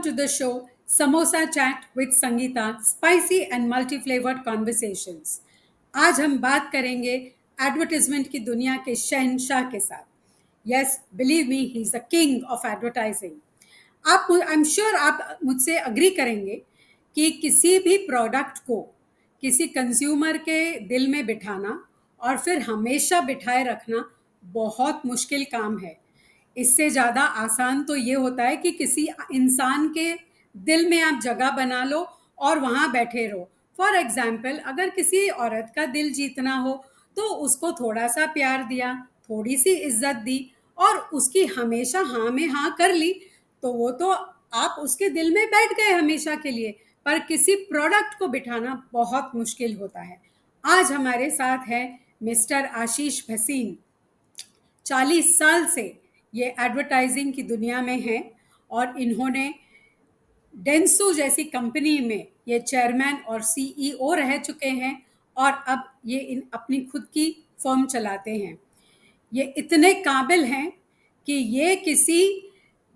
to the show Samosa Chat with Sangeeta, spicy and multi-flavored conversations. आज हम बात करेंगे एडवर्टाइजमेंट की दुनिया के शहंशाह के साथ. Yes, believe me, he is the king of advertising. I am sure आप मुझसे अग्री करेंगे कि किसी भी प्रोडक्ट को किसी कंज्यूमर के दिल में बिठाना और फिर हमेशा बिठाए रखना बहुत मुश्किल काम है. इससे ज़्यादा आसान तो ये होता है कि किसी इंसान के दिल में आप जगह बना लो और वहाँ बैठे रहो. फॉर एग्जाम्पल, अगर किसी औरत का दिल जीतना हो तो उसको थोड़ा सा प्यार दिया, थोड़ी सी इज्जत दी और उसकी हमेशा हाँ में हाँ कर ली, तो वो तो आप उसके दिल में बैठ गए हमेशा के लिए. पर किसी प्रोडक्ट को बिठाना बहुत मुश्किल होता है. आज हमारे साथ है मिस्टर आशीष भसीन. 40 साल से ये एडवर्टाइजिंग की दुनिया में हैं और इन्होंने डेंसो जैसी कंपनी में ये चेयरमैन और सीईओ रह चुके हैं और अब ये अपनी खुद की फर्म चलाते हैं. ये इतने काबिल हैं कि ये किसी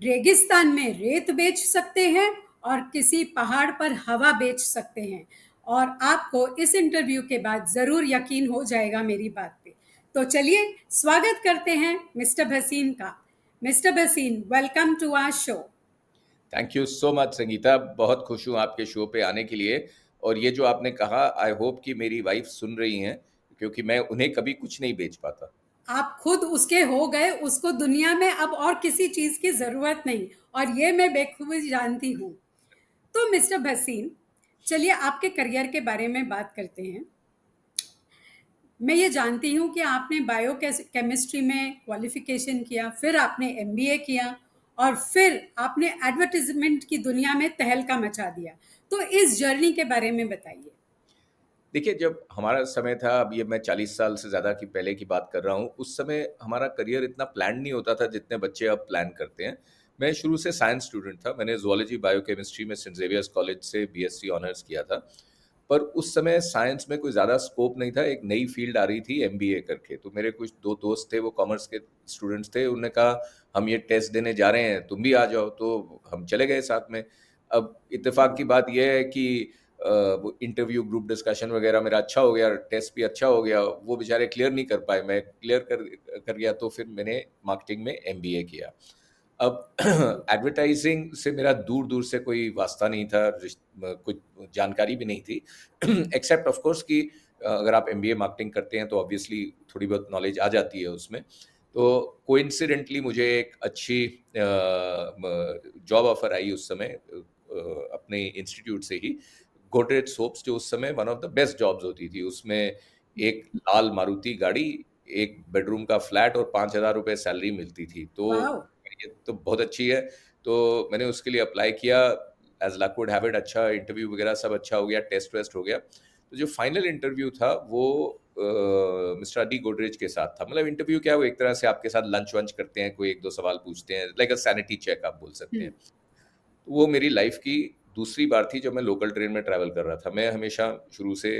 रेगिस्तान में रेत बेच सकते हैं और किसी पहाड़ पर हवा बेच सकते हैं. और आपको इस इंटरव्यू के बाद ज़रूर यकीन हो जाएगा मेरी बात पे. तो चलिए स्वागत करते हैं मिस्टर भसीन का. Mister Bhasin, welcome to our show. Thank you so much Sangeeta, बहुत खुश हूँ आपके शो पे आने के लिए. और ये जो आपने कहा, आई होप कि मेरी वाइफ सुन रही हैं, क्योंकि मैं उन्हें कभी कुछ नहीं बेच पाता. आप खुद उसके हो गए, उसको दुनिया में अब और किसी चीज़ की ज़रूरत नहीं, और ये मैं बेखूबी जानती हूँ. तो मिस्टर भसीन, चलिए आपके करियर के बारे में बात करते हैं. मैं ये जानती हूँ कि आपने बायो केमिस्ट्री में क्वालिफिकेशन किया, फिर आपने एमबीए किया और फिर आपने एडवर्टाइजमेंट की दुनिया में तहलका मचा दिया. तो इस जर्नी के बारे में बताइए. देखिए, जब हमारा समय था, अब ये मैं 40 साल से ज़्यादा की पहले की बात कर रहा हूँ, उस समय हमारा करियर इतना प्लान नहीं होता था जितने बच्चे अब प्लान करते हैं. मैं शुरू से साइंस स्टूडेंट था. मैंने ज़ूलॉजी बायोकेमिस्ट्री में सेंट ज़ेवियर्स कॉलेज से बीएससी ऑनर्स किया था. पर उस समय साइंस में कोई ज़्यादा स्कोप नहीं था. एक नई फील्ड आ रही थी एमबीए करके. तो मेरे कुछ 2 दोस्त थे, वो कॉमर्स के स्टूडेंट्स थे. उन्होंने कहा, "हम ये टेस्ट देने जा रहे हैं, तुम भी आ जाओ." तो हम चले गए साथ में. अब इत्तेफ़ाक की बात ये है कि वो इंटरव्यू, ग्रुप डिस्कशन वगैरह मेरा अच्छा हो गया, टेस्ट भी अच्छा हो गया. वो बेचारे क्लियर नहीं कर पाए, मैं क्लियर कर गया. तो फिर मैंने मार्केटिंग में एमबीए किया. अब एडवर्टाइजिंग से मेरा दूर-दूर से कोई वास्ता नहीं था, कुछ जानकारी भी नहीं थी. एक्सेप्ट ऑफ कोर्स कि अगर आप एमबीए मार्केटिंग करते हैं तो ऑब्वियसली थोड़ी बहुत नॉलेज आ जाती है उसमें. तो कोइंसिडेंटली मुझे एक अच्छी जॉब ऑफर आई उस समय अपने इंस्टीट्यूट से ही. गोदरेज सोप्स, जो उस समय one of the best jobs होती थी. उसमें एक लाल मारुति गाड़ी, एक बेडरूम का फ्लैट और 5,000 रुपए सैलरी मिलती थी. तो वाओ. ये तो बहुत अच्छी है. तो मैंने उसके लिए अप्लाई किया. As luck would have it, अच्छा इंटरव्यू वगैरह सब अच्छा हो गया, टेस्ट वेस्ट हो गया. तो जो फाइनल इंटरव्यू था वो मिस्टर अडी गोदरेज के साथ था. मतलब इंटरव्यू क्या है, वो एक तरह से आपके साथ लंच वंच करते हैं, कोई 1-2 सवाल पूछते हैं, लाइक अ सैनिटी चेक आप बोल सकते हैं. तो वो मेरी लाइफ की दूसरी बार थी जब मैं लोकल ट्रेन में ट्रैवल कर रहा था. मैं हमेशा शुरू से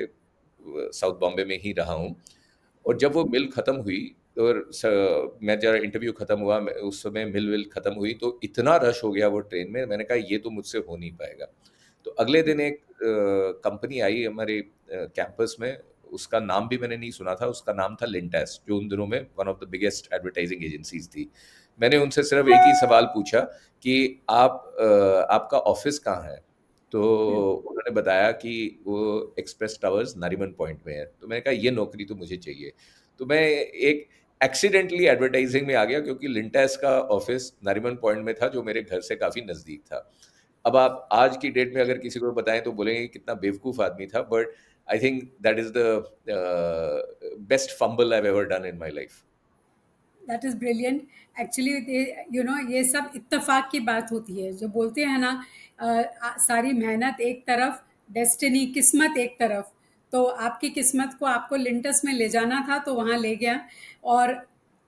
साउथ बॉम्बे में ही रहा हूँ. और जब वो मिल खत्म हुई और मैं जरा इंटरव्यू खत्म हुआ, उस समय मिल विल खत्म हुई, तो इतना रश हो गया वो ट्रेन में. मैंने कहा ये तो मुझसे हो नहीं पाएगा. तो अगले दिन एक कंपनी आई हमारे कैंपस में. उसका नाम भी मैंने नहीं सुना था. उसका नाम था लिंटेस, जो उन दिनों में one of the biggest advertising agencies थी. मैंने उनसे सिर्फ एक ही सवाल पूछा कि आपका ऑफिस कहाँ है. तो उन्होंने बताया कि वो एक्सप्रेस टावर्स नारीमन पॉइंट में है. तो मैंने कहा ये नौकरी तो मुझे चाहिए. तो मैं एक एक्सीडेंटली एडवर्टाइजिंग में आ गया, क्योंकि लिंटेस का ऑफिस नारीमन पॉइंट में था, जो मेरे घर से काफ़ी नज़दीक था. अब आप आज की डेट में अगर किसी को बताएं तो बोलेंगे कि कितना बेवकूफ़ आदमी था. But I think that is the best fumble I have ever done in my life. That is brilliant. Actually ये सब इत्तेफाक की बात होती है. जो बोलते हैं ना, सारी मेहनत एक तरफ, डेस्टिनी, किस्मत एक तरफ. तो आपकी किस्मत को आपको लिंटस में ले जाना था तो वहाँ ले गया. और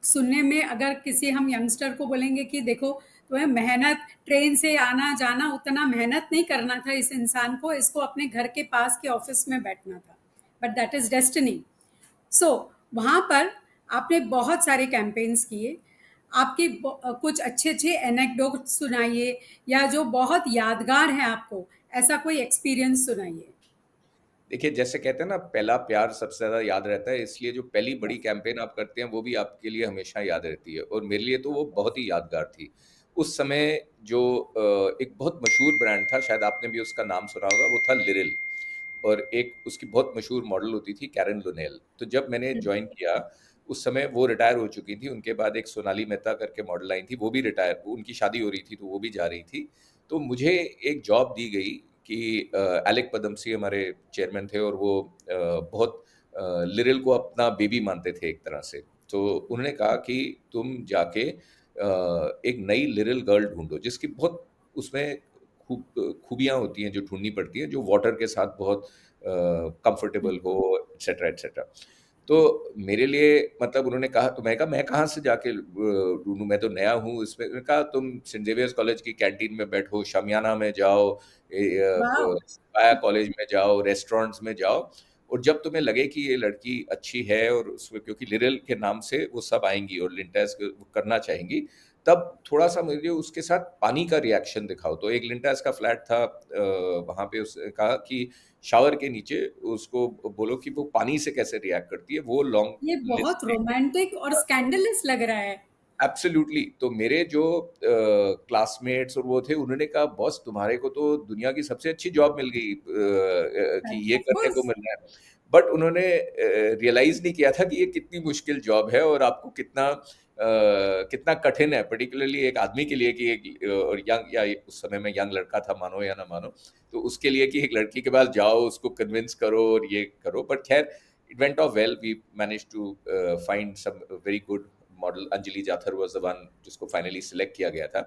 सुनने में अगर किसी हम यंगस्टर को बोलेंगे कि देखो तुम्हें मेहनत, ट्रेन से आना जाना, उतना मेहनत नहीं करना था इस इंसान को, इसको अपने घर के पास के ऑफिस में बैठना था. But that is destiny. So वहाँ पर आपने बहुत सारे कैंपेन्स किए. आपकी कुछ अच्छे-अच्छे एनेक्डोट सुनाइए या जो बहुत यादगार है आपको, ऐसा कोई एक्सपीरियंस सुनाइए। देखिए, जैसे कहते हैं ना, पहला प्यार सबसे ज़्यादा याद रहता है, इसलिए जो पहली बड़ी यस। कैंपेन आप करते हैं, वो भी आपके लिए हमेशा याद रहती है और मेरे लिए तो वो बहुत ही यादगार थी। उस समय जो एक बहुत मशहूर ब्रांड था, शायद आपने भी उसका नाम सुना होगा, वो था लिरिल। और एक उसकी बहुत मशहूर मॉडल होती थी कैरन लोनेल। तो जब मैंने हुँ, जॉइन किया, उस समय वो रिटायर हो चुकी थी, उनके बाद एक सोनाली मेहता करके मॉडल आई थी, वो भी रिटायर, उनकी शादी हो रही थी, तो वो भी जा रही थी। तो मुझे एक जॉब दी गई कि एलेक पदमसी हमारे चेयरमैन थे और वो बहुत लिरिल को अपना बेबी मानते थे एक तरह से। तो उन्होंने कहा कि तुम जाके एक नई लिरिल गर्ल ढूँढो, जिसकी बहुत उसमें खूबियाँ होती हैं जो ढूँढनी पड़ती हैं, जो वाटर के साथ बहुत हुँ। कंफर्टेबल हो, एटसेट्रा, एटसेट्रा। तो मेरे लिए मतलब उन्होंने कहा, तो मैं कहा मैं कहाँ से जाके ढूँढूँ, मैं तो नया हूँ इसमें। उन्होंने कहा तुम सेंट ज़ेवियर्स कॉलेज की कैंटीन में बैठो, शामियाना में जाओ, वॉव! पाया कॉलेज में जाओ, रेस्टोरेंट्स में जाओ, और जब तुम्हें लगे कि ये लड़की अच्छी है और उसमें, क्योंकि लिरिल के नाम से वो सब आएँगी और लिंटेस वो करना चाहेंगी, तब थोड़ा-सा मुझे उसके साथ पानी का रिएक्शन दिखाओ। तो एक लिंटेस का फ्लैट था, वहाँ पे उसने कहा कि शावर के नीचे उसको बोलो कि वो पानी से कैसे रिएक्ट करती है, वो लॉन्ग ये लिस्ट बहुत में। रोमांटिक और स्कैंडलस लग रहा है। एब्सोल्युटली। तो मेरे जो क्लासमेट्स और वो थे, उन्होंने कहा बॉस तुम्हारे को तो दुनिया की सबसे अच्छी जॉब मिल गई, कि ये ऑफ करने को कोर्स। मिल रहा है। बट उन्होंने रियलाइज़ नहीं किया था कि ये कितनी मुश्किल जॉब है और आपको कितना कठिन है, पर्टिकुलरली एक आदमी के लिए कि एक और यंग, या उस समय मैं यंग लड़का था, मानो या ना मानो, तो उसके लिए कि एक लड़की के पास जाओ, उसको कन्विंस करो और ये करो। बट खैर, it went off well, we managed to find some very good model. Anjali Jathar was the one जिसको फाइनली सिलेक्ट किया गया था।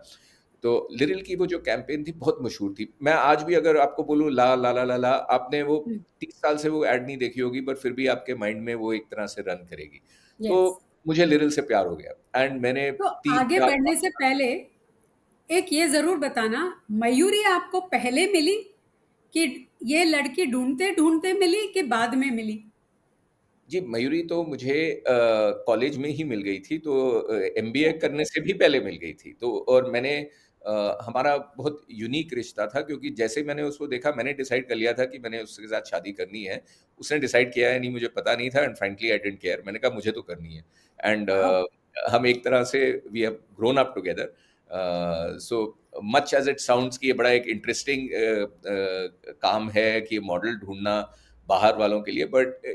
तो लिरिल की वो जो कैंपेन थी बहुत मशहूर थी। मैं आज भी अगर आपको बोलूँ ला ला ला ला ला, आपने वो हुँ, 30 साल से वो ऐड नहीं देखी होगी, पर फिर भी आपके माइंड में वो एक तरह से रन करेगी। तो यस। मुझे लिरिल से प्यार हो गया एंड मैंने तो 3 आगे 4 बढ़ने से पहले एक ये ज़रूर बताना, मयूरी आपको पहले मिली कि ये लड़की ढूँढते-ढूँढते मिली कि बाद में मिली? जी, मयूरी तो मुझे कॉलेज में ही मिल गई थी, तो एमबीए ओके, करने से भी पहले मिल गई थी। तो और मैंने हमारा बहुत यूनिक रिश्ता था, क्योंकि जैसे ही मैंने उसको देखा, मैंने डिसाइड कर लिया था कि मैंने उसके साथ शादी करनी है। उसने डिसाइड किया है नहीं, मुझे पता नहीं था, and frankly I didn't care. मैंने कहा मुझे तो करनी है, एंड वाओ! हम एक तरह से we have grown up together. So much as it sounds कि ये बड़ा एक इंटरेस्टिंग काम है कि मॉडल ढूँढना बाहर वालों के लिए, बट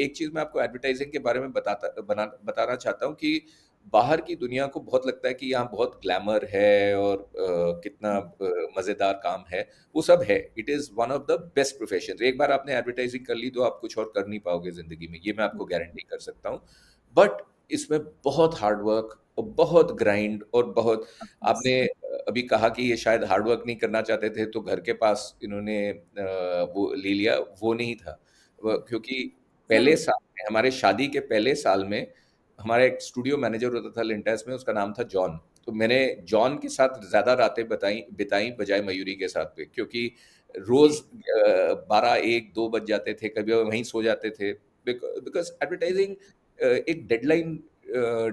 एक चीज़ मैं आपको एडवर्टाइज़िंग के बारे में बताना चाहता हूँ कि बाहर की दुनिया को बहुत लगता है कि यहाँ बहुत ग्लैमर है और कितना मज़ेदार काम है, वो सब है। It is one of the best professions. एक बार आपने एडवर्टाइज़िंग कर ली तो आप कुछ और कर नहीं पाओगे ज़िंदगी में, ये मैं आपको गारंटी कर सकता हूँ। बट इसमें बहुत हार्ड वर्क और बहुत ग्राइंड और बहुत, ऑफ कोर्स। आपने अभी कहा कि ये शायद हार्ड वर्क नहीं करना चाहते थे, तो घर के पास इन्होंने वो ले लिया, वो नहीं था। क्योंकि पहले ज़रूर। साल में, हमारे शादी के पहले साल में, हमारा एक स्टूडियो मैनेजर होता था लिंटेस में, उसका नाम था जॉन। तो मैंने जॉन के साथ ज़्यादा रातें बिताई बजाय मयूरी के साथ पे, क्योंकि रोज़ 12, 1, 2 बज जाते थे, कभी वहीं सो जाते थे। बिकॉज़ एडवर्टाइज़िंग एक डेडलाइन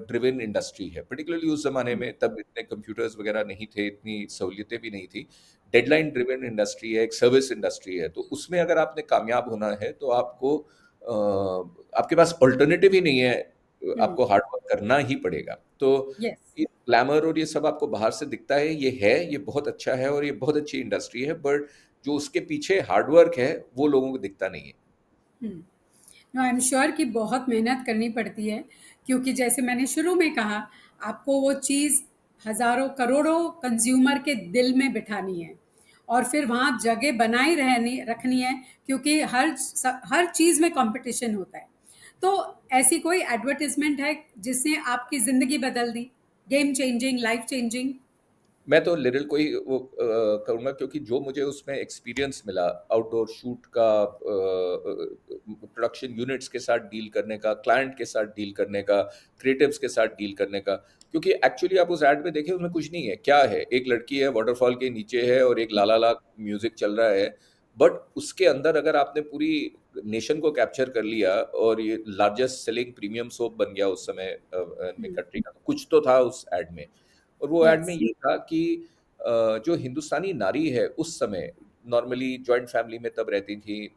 ड्रिवन इंडस्ट्री है, पर्टिकुलरली उस ज़माने में, तब इतने कंप्यूटर्स वगैरह नहीं थे, इतनी सहूलियतें भी नहीं थी। डेडलाइन ड्रिवन इंडस्ट्री है, एक सर्विस इंडस्ट्री है, तो उसमें अगर आपने कामयाब होना है तो आपके पास अल्टरनेटिव ही नहीं है, हुँ, आपको हार्ड वर्क करना ही पड़ेगा। तो यस। ये ग्लैमर और ये सब आपको बाहर से दिखता है, ये बहुत अच्छा है और ये बहुत अच्छी इंडस्ट्री है, बट जो उसके पीछे हार्ड वर्क है, वो लोगों को दिखता नहीं है। हुँ। नो, आई एम श्योर कि बहुत मेहनत करनी पड़ती है, क्योंकि जैसे मैंने शुरू में कहा, आपको वो चीज़ हज़ारों करोड़ों कंज़्यूमर के दिल में बिठानी है और फिर वहाँ जगह बनाई रहनी रखनी है, क्योंकि हर चीज़ में कॉम्पिटिशन होता है। तो ऐसी कोई एडवर्टाइज़मेंट है जिसने आपकी ज़िंदगी बदल दी? Game changing, life changing? मैं तो लिरिल को ही वो करूँगा, क्योंकि जो मुझे उसमें एक्सपीरियंस मिला, आउटडोर शूट का, प्रोडक्शन यूनिट्स के साथ डील करने का, क्लाइंट के साथ डील करने का, क्रिएटिव्स के साथ डील करने का। क्योंकि एक्चुअली आप उस एड में देखें, उसमें कुछ नहीं है। क्या है? एक लड़की है, वाटरफॉल के नीचे है और एक ला ला ला म्यूज़िक चल रहा है। बट उसके अंदर अगर आपने पूरी नेशन को कैप्चर कर लिया और ये लार्जेस्ट सेलिंग प्रीमियम सोप बन गया उस समय में कंट्री का। कुछ तो था उस एड में, और वो एड में यस। ये था कि जो हिंदुस्तानी नारी है उस समय नॉर्मली जॉइंट फैमिली में तब रहती थी,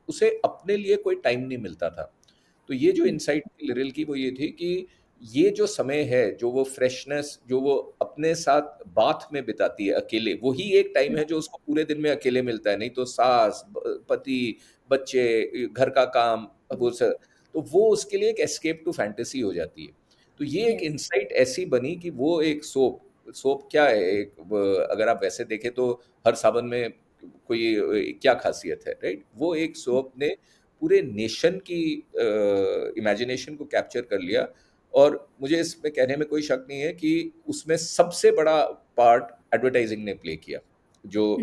उसे अपने लिए कोई टाइम नहीं मिलता था। तो ये जो इनसाइट थी लिरिल की वो ये थी कि ये जो समय है, जो वो फ्रेशनेस जो वो अपने साथ बाथ में बिताती है अकेले, वही एक टाइम है जो उसको पूरे दिन में अकेले मिलता है। नहीं तो सास, पति, बच्चे, घर का काम, वो सब, तो वो उसके लिए एक एस्केप टू फैंटेसी हो जाती है। तो ये एक यस। इनसाइट ऐसी बनी कि वो एक सोप, सोप क्या है, एक अगर आप वैसे देखें तो हर साबुन में कोई क्या खासियत है, राइट? वो एक सोप ने पूरे नेशन की इमेजिनेशन को कैप्चर कर लिया, और मुझे इसमें कहने में कोई शक नहीं है कि उसमें सबसे बड़ा पार्ट एडवर्टाइजिंग ने प्ले किया। जो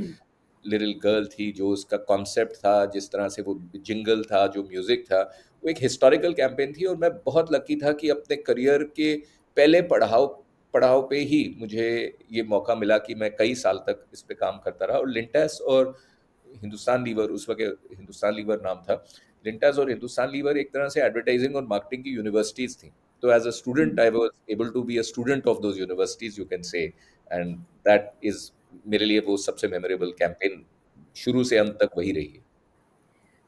लिटिल गर्ल थी, जो उसका कॉन्सेप्ट था, जिस तरह से वो जिंगल था, जो म्यूजिक था, वो एक हिस्टोरिकल कैंपेन थी। और मैं बहुत लकी था कि अपने करियर के पहले पड़ाव पड़ाव पे ही मुझे ये मौका मिला कि मैं कई साल तक इस पे काम करता रहा। और लिंटेस और हिंदुस्तान लीवर, उस वक्त हिंदुस्तान लीवर नाम था, लिंटेस और हिंदुस्तान लीवर एक तरह से एडवर्टाइजिंग और मार्केटिंग की यूनिवर्सिटीज थी। तो as a student I was able to be a student of those universities, you can say, and that is मेरे लिए वो सबसे मेमोरेबल कैंपेन शुरू से अंत तक वही रही है।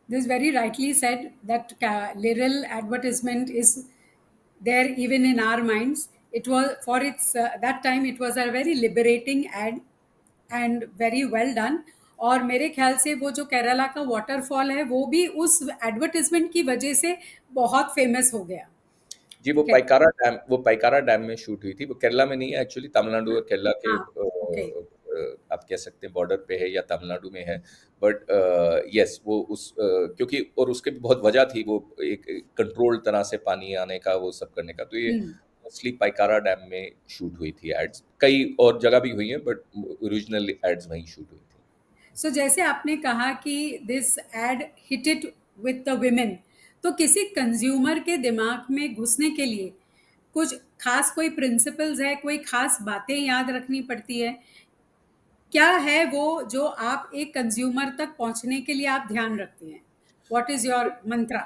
This very rightly said that Liril advertisement is there even in our minds. It was for its that time it was a very liberating ad and very well done. और मेरे ख्याल से वो जो केरला का वाटरफॉल है वो भी उस एडवर्टिजमेंट की वजह से बहुत फेमस हो गया। जी, ठीक है। वो पाइकारा डैम में शूट हुई थी। वो केरला में नहीं है एक्चुअली, तमिलनाडु हाँ। और केरला के हाँ। ओके। आप कह सकते हैं बॉर्डर पे है या तमिलनाडु में है। बट यस, वो क्योंकि और उसकी भी बहुत वजह थी, वो एक कंट्रोल्ड तरह से पानी आने का, वो सब करने का। तो ये मोस्टली पाइकारा डैम में शूट हुई थी एड्स। कई और जगह भी हुई हैं, बट ओरिजिनल एड्स वहीं शूट हुई थी। सो जैसे आपने कहा कि this ad hit it with the women, तो किसी कंज्यूमर के दिमाग में घुसने के लिए कुछ खास कोई प्रिंसिपल्स है, कोई खास बातें याद रखनी पड़ती है? क्या है वो जो आप एक कंज्यूमर तक पहुंचने के लिए आप ध्यान रखते हैं? व्हाट इज योर मंत्रा?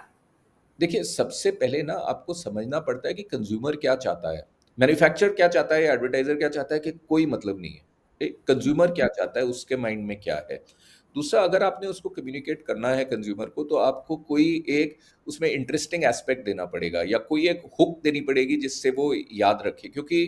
देखिए, सबसे पहले ना आपको समझना पड़ता है कि कंज्यूमर क्या चाहता है, मैन्युफैक्चरर क्या चाहता है, एडवर्टाइज़र क्या चाहता है, कि कोई मतलब नहीं है। एक कंज्यूमर क्या चाहता है, उसके माइंड में क्या है। दूसरा, अगर आपने उसको कम्युनिकेट करना है कंज्यूमर को, तो आपको कोई एक उसमें इंटरेस्टिंग एस्पेक्ट देना पड़ेगा या कोई एक हुक देनी पड़ेगी जिससे वो याद रखे। क्योंकि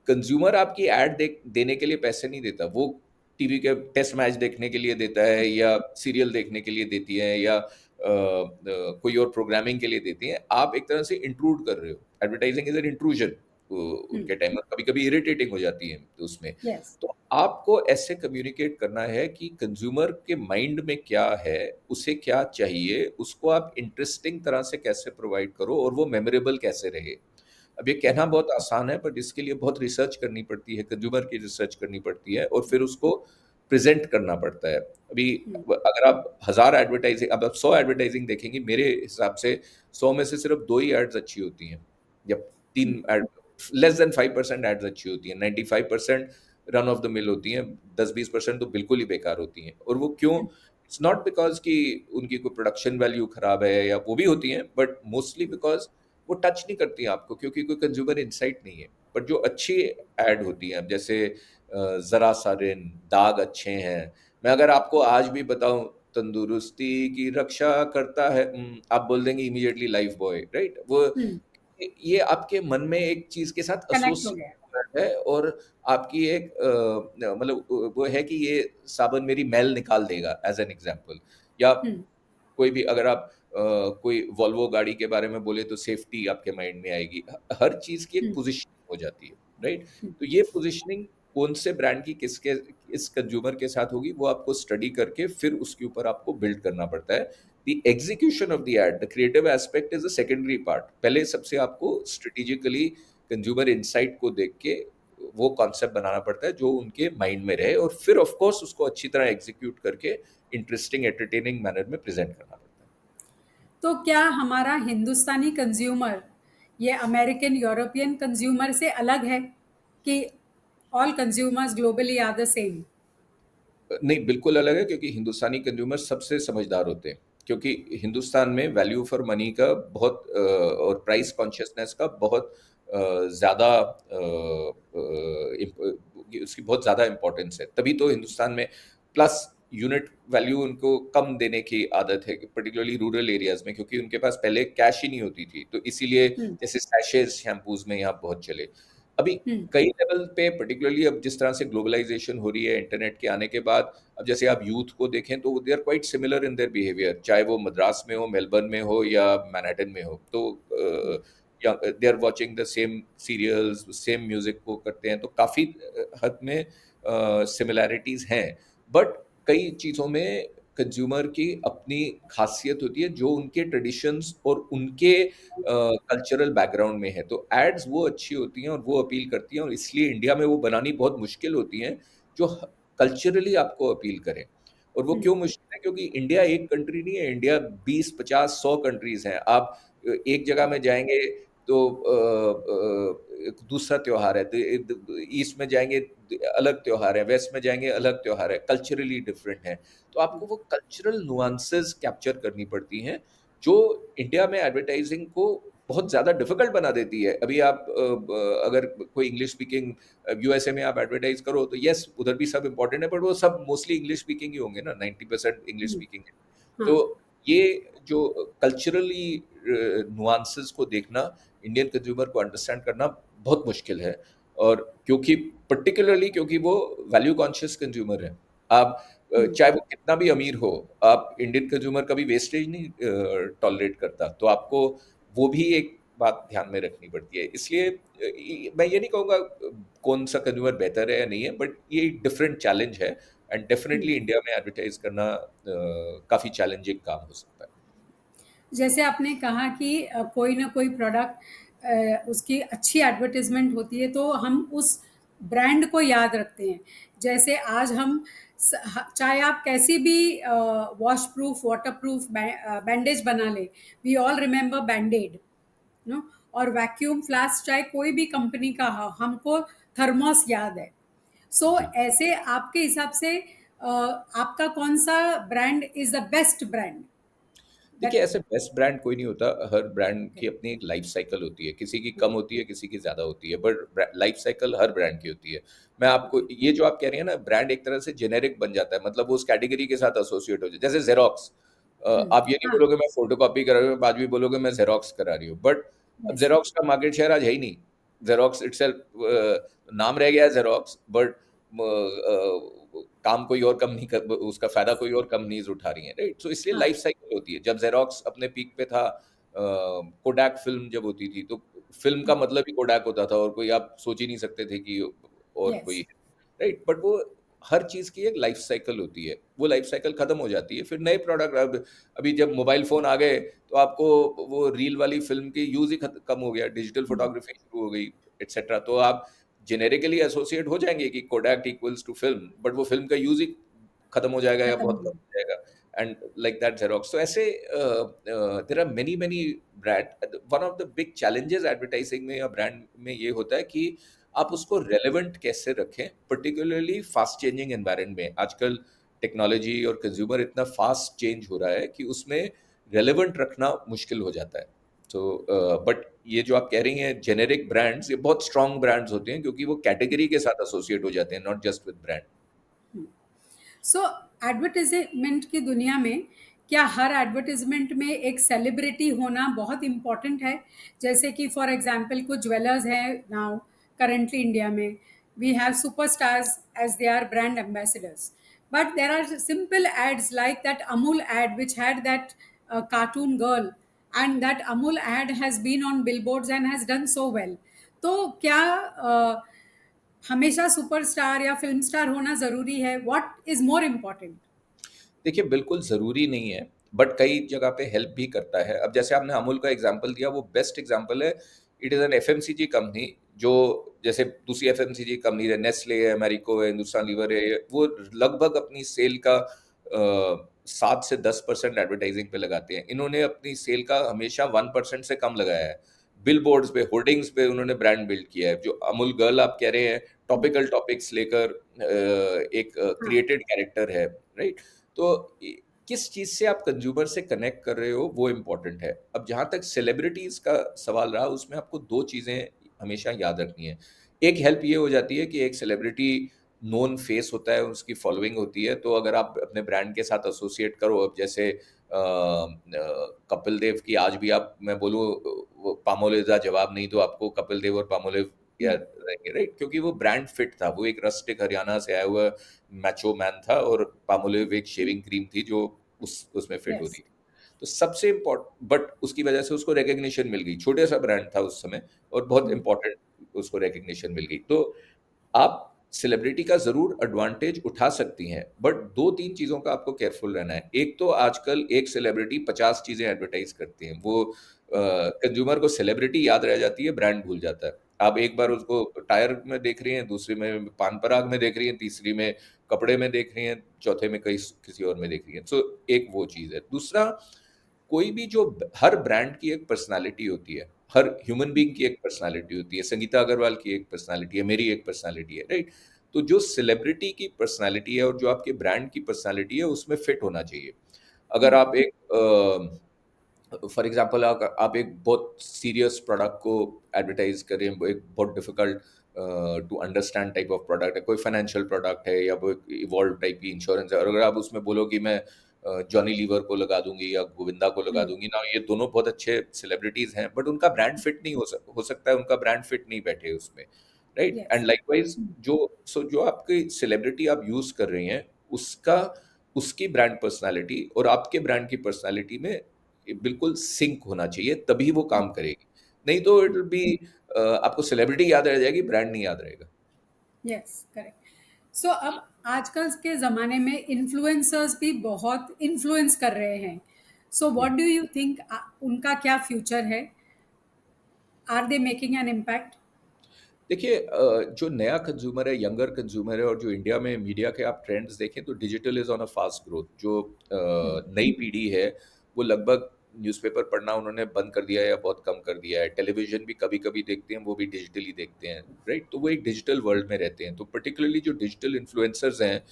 कंज्यूमर आपकी एड देने के लिए पैसे नहीं देता, वो टीवी के टेस्ट मैच देखने के लिए देता है, या सीरियल देखने के लिए देती है, या कोई और प्रोग्रामिंग के लिए देती हैं। आप एक तरह से इंट्रूड कर रहे हो। एडवर्टाइजिंग इज एन इंट्रूजन उनके टाइम, और कभी-कभी इरिटेटिंग हो जाती है तो उसमें। यस। तो आपको ऐसे कम्युनिकेट करना है कि कंज्यूमर के माइंड में क्या है, उसे क्या चाहिए, उसको आप इंटरेस्टिंग तरह से कैसे प्रोवाइड करो और वो मेमोरेबल कैसे रहे। अब ये कहना बहुत आसान है, बट इसके लिए बहुत रिसर्च करनी पड़ती है, कंज्यूमर की रिसर्च करनी पड़ती है, और फिर उसको प्रेज़ेंट करना पड़ता है। अभी अगर आप 1000 एडवर्टाइज़िंग, अब आप 100 एडवर्टाइज़िंग देखेंगे, मेरे हिसाब से 100 में से सिर्फ़ 2 ही एड्स अच्छी होती हैं, या 3 एड, लेस देन 5% एड्स अच्छी होती हैं, 95% रन ऑफ द मिल होती हैं, 10-20% तो बिल्कुल ही बेकार होती हैं। और वो क्यों? इट्स नॉट बिकॉज़ कि उनकी कोई प्रोडक्शन वैल्यू खराब है, या वो भी होती हैं, बट मोस्टली बिकॉज़ वो टच नहीं करती आपको, क्योंकि कोई कंज्यूमर इनसाइट नहीं है। बट जो अच्छी ऐड होती हैं, अब जैसे ज़रा सा रिन, दाग अच्छे हैं। मैं अगर आपको आज भी बताऊँ, तंदुरुस्ती की रक्षा करता है, आप बोल देंगे इमीडिएटली लाइफ बॉय, राइट? वो ये आपके मन में एक चीज़ के साथ कनेक्ट हो एसोसिएट गया। हो रहा है, और आपकी एक मतलब वो है कि ये साबुन मेरी मैल निकाल देगा, एज़ एन एग्ज़ाम्पल। या कोई भी अगर आप कोई वॉल्वो गाड़ी के बारे में बोले, तो सेफ्टी आपके माइंड में आएगी। हर चीज़ की एक पोज़ीशनिंग हो जाती है, राइट? तो ये पोज़ीशनिंग कौन से ब्रांड की किसके किस कंज्यूमर के साथ होगी, वो आपको स्टडी करके फिर उसके ऊपर आपको बिल्ड करना पड़ता है। The execution of the ad, the creative aspect is a secondary part. पहले सबसे आपको स्ट्रैटेजिकली कंज्यूमर इनसाइट को देख के वो कॉन्सेप्ट बनाना पड़ता है जो उनके माइंड में रहे, और फिर ऑफ कोर्स उसको अच्छी तरह एग्ज़ीक्यूट करके इंटरेस्टिंग, एंटरटेनिंग मैनर में प्रेज़ेंट करना पड़ता है। तो क्या हमारा हिंदुस्तानी कंज्यूमर ये अमेरिकन यूरोपियन कंज्यूमर से अलग है कि all consumers globally are the same? नहीं, बिल्कुल अलग है, क्योंकि हिंदुस्तानी कंज्यूमर सबसे समझदार होते हैं। क्योंकि हिंदुस्तान में वैल्यू फॉर मनी का बहुत और प्राइस कॉन्शियसनेस का बहुत ज़्यादा उसकी बहुत ज़्यादा इम्पोर्टेंस है। तभी तो हिंदुस्तान में प्लस यूनिट वैल्यू उनको कम देने की आदत है, पर्टिकुलरली रूरल एरियाज़ में, क्योंकि उनके पास पहले कैश ही नहीं होती थी। तो इसीलिए हम्म, जैसे सैशेज़ शैम्पूज़ में यहाँ बहुत चले। अभी हम्म, कई लेवल पे पर्टिकुलरली अब जिस तरह से ग्लोबलाइज़ेशन हो रही है इंटरनेट के आने के बाद, अब जैसे आप यूथ को देखें तो they are quite similar in their behaviour, चाहे वो मद्रास में हो, मेलबर्न में हो या मैनहट्टन में हो। तो या they are watching the same serials, same music को करते हैं, तो काफ़ी हद में सिमिलैरिटीज़ हैं। बट कई चीज़ों में कंज्यूमर की अपनी खासियत होती है जो उनके ट्रेडिशंस और उनके कल्चरल बैकग्राउंड में है। तो एड्स वो अच्छी होती हैं और वो अपील करती हैं, और इसलिए इंडिया में वो बनानी बहुत मुश्किल होती हैं जो कल्चरली आपको अपील करें। और वो क्यों मुश्किल है? क्योंकि इंडिया एक कंट्री नहीं है, इंडिया 20 50 100 कंट्रीज हैं। आप एक जगह में जाएंगे तो एक दूसरा त्योहार है, ईस्ट में जाएंगे अलग त्योहार है, वेस्ट में जाएंगे अलग त्योहार है, कल्चरली डिफरेंट है। तो आपको वो कल्चरल नुआंसेस कैप्चर करनी पड़ती हैं जो इंडिया में एडवर्टाइजिंग को बहुत ज़्यादा डिफिकल्ट बना देती है। अभी आप अगर कोई इंग्लिश स्पीकिंग यूएसए में आप एडवर्टाइज करो तो यस उधर भी सब इम्पोर्टेंट है, बट वो सब मोस्टली इंग्लिश स्पीकिंग ही होंगे ना, 90% इंग्लिश हम्म, स्पीकिंग है। हाँ, तो ये जो कल्चरली नुआंसेस को देखना, इंडियन कंज्यूमर को अंडरस्टैंड करना बहुत मुश्किल है। और क्योंकि पर्टिकुलरली क्योंकि वो वैल्यू कॉन्शियस कंज्यूमर है। आप हम्म, चाहे वो कितना भी अमीर हो, आप इंडियन कंज्यूमर कभी वेस्टेज नहीं टॉलरेट करता। तो आपको वो भी एक बात ध्यान में रखनी पड़ती है। इसलिए मैं ये नहीं कहूँगा कौन सा कंज्यूमर बेहतर है या नहीं है, बट ये डिफरेंट चैलेंज है। एंड डेफिनेटली इंडिया में एडवर्टाइज करना काफ़ी चैलेंजिंग काम हो सकता है। जैसे आपने कहा कि कोई ना कोई प्रोडक्ट उसकी अच्छी एडवर्टाइजमेंट होती है तो हम उस ब्रांड को याद रखते हैं। जैसे आज हम चाहे आप कैसी भी wash proof water proof bandage बना लें, वी ऑल रिमेंबर बैंडेड, नो, और वैक्यूम फ्लास्क चाहे कोई भी कंपनी का हो, हमको थर्मोस याद है। सो जी। ऐसे आपके हिसाब से आपका कौन सा brand is the best brand देखिए, दैट? ऐसे बेस्ट ब्रांड कोई नहीं होता, हर ब्रांड की अपनी एक लाइफ साइकिल होती है, किसी की कम होती है, किसी की ज़्यादा होती है, but life cycle her brand की होती है। मैं आपको ये जो आप कह रही हैं ना, ब्रांड एक तरह से जेनेरिक बन जाता है, मतलब वो उस कैटेगरी के साथ एसोसिएट हो जाए, जैसे ज़ेरॉक्स। आप ये नहीं हाँ, बोलोगे मैं फ़ोटोकॉपी करा रही हूँ, बाद में बोलोगे मैं ज़ेरॉक्स करा रही हूँ, बट अब यस, ज़ेरॉक्स का मार्केट शेयर आज है ही नहीं। ज़ेरॉक्स इटसेल्फ नाम रह गया है ज़ेरॉक्स, बट काम कोई और कम नहीं कर, उसका फ़ायदा कोई और कंपनीज़ उठा रही हैं, राइट? सो इसलिए हाँ, लाइफ साइकिल होती है। जब ज़ेरॉक्स अपने पीक पे था, कोडैक फ़िल्म जब होती थी, तो फ़िल्म का मतलब ही कोडैक होता था, और कोई आप सोच ही नहीं सकते थे कि और कोई यस, है, राइट? बट वो हर चीज़ की एक लाइफ साइकिल होती है। वो लाइफ साइकिल खत्म हो जाती है, फिर नए प्रोडक्ट, अब अभी जब मोबाइल फ़ोन आ गए, तो आपको वो रील वाली फ़िल्म की यूज़ ही कम हो गया, डिजिटल फ़ोटोग्राफ़ी शुरू हो गई, एटसेट्रा। तो आप जेनेरिकली एसोसिएट हो जाएँगे कि Kodak equals to film, but वो फ़िल्म का यूज़ ही खत्म हो जाएगा या खत्म बहुत हो कम गई। हो जाएगा। And like that xerox. तो ऐसे there are many many brand. One of the big challenges advertising में या ब्रांड में ये होता है कि आप उसको रेलेवेंट कैसे रखें, पर्टिकुलरली फास्ट चेंजिंग एनवायरनमेंट में। आजकल टेक्नोलॉजी और कंज्यूमर इतना फास्ट चेंज हो रहा है कि उसमें रेलेवेंट रखना मुश्किल हो जाता है। तो बट ये जो आप कह रही हैं जेनेरिक ब्रांड्स, ये बहुत स्ट्रॉन्ग ब्रांड्स होते हैं, क्योंकि वो कैटेगरी के साथ एसोसिएट हो जाते हैं, not just with brand. So advertisement की दुनिया में क्या हर एडवर्टाइजमेंट में एक सेलिब्रिटी होना बहुत इम्पोर्टेंट है? जैसे कि फॉर एग्जांपल कुछ ज्वेलर्स हैं नाउ करेंटली इंडिया में, we have superstars as they are brand ambassadors, but there are simple ads like that Amul ad which had that cartoon girl, and that Amul ad has been on billboards and has done so well. तो क्या हमेशा superstar या film star होना ज़रूरी है? What is more important? देखिए, बिल्कुल ज़रूरी नहीं है, बट कई जगह पे हेल्प भी करता है। अब जैसे आपने अमूल का एग्ज़ाम्पल दिया, वो बेस्ट एग्ज़ाम्पल है। It is an FMCG company, जो जैसे दूसरी एफएमसीजी कंपनी है, नेस्ले है, मैरिको है, हिंदुस्तान लीवर है, वो लगभग अपनी सेल का 7 से 10% एडवर्टाइज़िंग पे लगाते हैं। इन्होंने अपनी सेल का हमेशा 1% से कम लगाया है। बिलबोर्ड्स पे, होर्डिंग्स पे उन्होंने ब्रांड बिल्ड किया है। जो अमूल गर्ल आप कह रहे हैं, टॉपिकल टॉपिक्स लेकर एक हाँ, क्रिएटेड कैरेक्टर है, राइट? तो किस चीज़ से आप कंज्यूमर से कनेक्ट कर रहे हो वो इम्पोर्टेंट है। अब जहाँ तक सेलिब्रिटीज़ का सवाल रहा, उसमें आपको 2 चीज़ें हमेशा याद रखनी है। एक हेल्प ये हो जाती है कि एक सेलिब्रिटी नोन फेस होता है, उसकी फॉलोइंग होती है, तो अगर आप अपने ब्रांड के साथ एसोसिएट करो, अब जैसे कपिल देव की आज भी आप मैं बोलूँ वो पामोलिव का जवाब नहीं दो आपको, कपिल देव और पामोलिव हम्म, याद रहेंगे, राइट? क्योंकि वो ब्रांड फिट था, वो एक रस्टिक हरियाणा से आया हुआ मैचो मैन था और पामोलिव एक शेविंग क्रीम थी जो उसमें फिट यस। होती थी। तो सबसे इम्पोर्ट बट उसकी वजह से उसको रिकॉग्निशन मिल गई। छोटे सा ब्रांड था उस समय और बहुत हम्म, इम्पोर्टेंट उसको रिकॉग्निशन मिल गई। तो आप सेलिब्रिटी का ज़रूर एडवांटेज उठा सकती हैं, बट 2-3 चीज़ों का आपको केयरफुल रहना है। एक तो आजकल एक सेलिब्रिटी 50 चीज़ें एडवर्टाइज़ करती हैं। वो कंज्यूमर को सेलिब्रिटी याद रह जाती है, ब्रांड भूल जाता है। आप एक बार उसको टायर में देख रही हैं, दूसरी में पान पराग में देख रही हैं, तीसरी में कपड़े में देख रही हैं, चौथे में कहीं किसी और में देख रही हैं। सो एक वो चीज़ है। दूसरा, कोई भी जो हर ब्रांड की एक पर्सनालिटी होती है, हर ह्यूमन बीइंग की एक पर्सनालिटी होती है। संगीता अग्रवाल की एक पर्सनालिटी है, मेरी एक पर्सनालिटी है, राइट? तो जो सेलिब्रिटी की पर्सनालिटी है और जो आपके ब्रांड की पर्सनालिटी है, उसमें फिट होना चाहिए। अगर हम्म, आप एक फॉर एग्जांपल आप एक बहुत सीरियस प्रोडक्ट को एडवर्टाइज कर रहे हैं, एक बहुत difficult to understand type of product है, कोई फाइनेंशियल प्रोडक्ट है या वो इवॉल्व टाइप की इंश्योरेंस है, और अगर आप उसमें बोलो कि मैं जॉनी लीवर को लगा दूंगी या गोविंदा को लगा हम्म, दूंगी ना, ये दोनों बहुत अच्छे सेलिब्रिटीज हैं, बट उनका ब्रांड फिट नहीं हो सकता है, उनका ब्रांड फिट नहीं बैठे उसमें, राइट? यस। एंड लाइकवाइज जो आपकी सेलिब्रिटी आप यूज कर रही हैं, उसका उसकी ब्रांड पर्सनालिटी और आपके ब्रांड की पर्सनालिटी में ये बिल्कुल सिंक होना चाहिए, तभी वो काम करेगी। नहीं तो इट विल बी आपको सेलिब्रिटी याद रह जाएगी, ब्रांड नहीं याद रहेगा। Yes, correct. सो अब आजकल के ज़माने में इन्फ्लुएंसर्स भी बहुत इन्फ्लुएंस कर रहे हैं। सो जी। व्हाट डू यू थिंक, उनका क्या फ्यूचर है? Are they making an impact? देखिए जो नया कंज्यूमर है, यंगर कंज्यूमर है, और जो इंडिया में मीडिया के आप ट्रेंड्स देखें तो digital is on a fast growth. जो नई पीढ़ी है, वो लगभग न्यूज़पेपर पढ़ना उन्होंने बंद कर दिया है या बहुत कम कर दिया है। टेलीविज़न भी कभी-कभी देखते हैं, वो भी डिजिटली देखते हैं, राइट? तो वो एक डिजिटल वर्ल्ड में रहते हैं। तो पर्टिकुलरली जो डिजिटल इन्फ्लुएंसर्स हैं,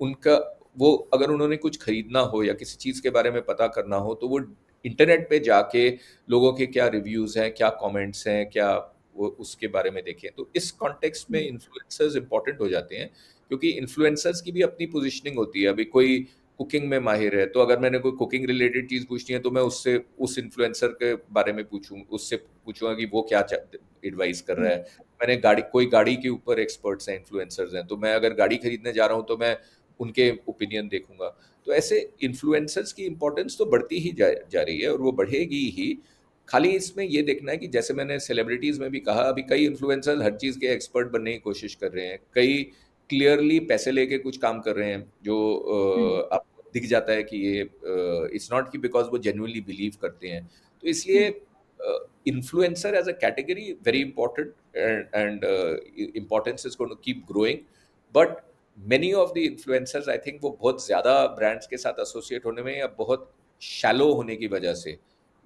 उनका वो अगर उन्होंने कुछ खरीदना हो या किसी चीज़ के बारे में पता करना हो, तो वो इंटरनेट पे जाके लोगों के क्या रिव्यूज़ हैं, क्या कमेंट्स हैं, क्या वो उसके बारे में देखें। तो इस कॉन्टेक्स्ट में इन्फ्लुएंसर्स इंपॉर्टेंट हो जाते हैं, क्योंकि इन्फ्लुएंसर्स की भी अपनी पोजीशनिंग होती है। अभी कोई कुकिंग में माहिर है, तो अगर मैंने कोई कुकिंग रिलेटेड चीज़ पूछनी है, तो मैं उससे उस इन्फ्लुएंसर के बारे में उससे पूछूँगा कि वो क्या एडवाइस कर रहा है। मैंने कोई गाड़ी के ऊपर एक्सपर्ट्स हैं, इन्फ्लुएंसर्स हैं, तो मैं अगर गाड़ी खरीदने जा रहा हूँ, तो मैं उनके ओपिनियन देखूँगा। तो ऐसे इन्फ्लुएंसर्स की इम्पोर्टेंस तो बढ़ती ही जा रही है और वो बढ़ेगी ही। खाली इसमें ये देखना है कि जैसे मैंने सेलिब्रिटीज़ में भी कहा, अभी कई इन्फ्लुएंसर्स हर चीज़ के एक्सपर्ट बनने की कोशिश कर रहे हैं। कई क्लियरली पैसे लेके कुछ काम कर रहे हैं, जो आपको दिख जाता है कि ये इट्स नॉट कि बिकॉज़ वो जेन्युइनली बिलीव करते हैं। तो इसलिए influencer as a category very important, and importance is going to keep growing, but many of the influencers I think वो बहुत ज़्यादा ब्रांड्स के साथ एसोसिएट होने में या बहुत शैलो होने की वजह से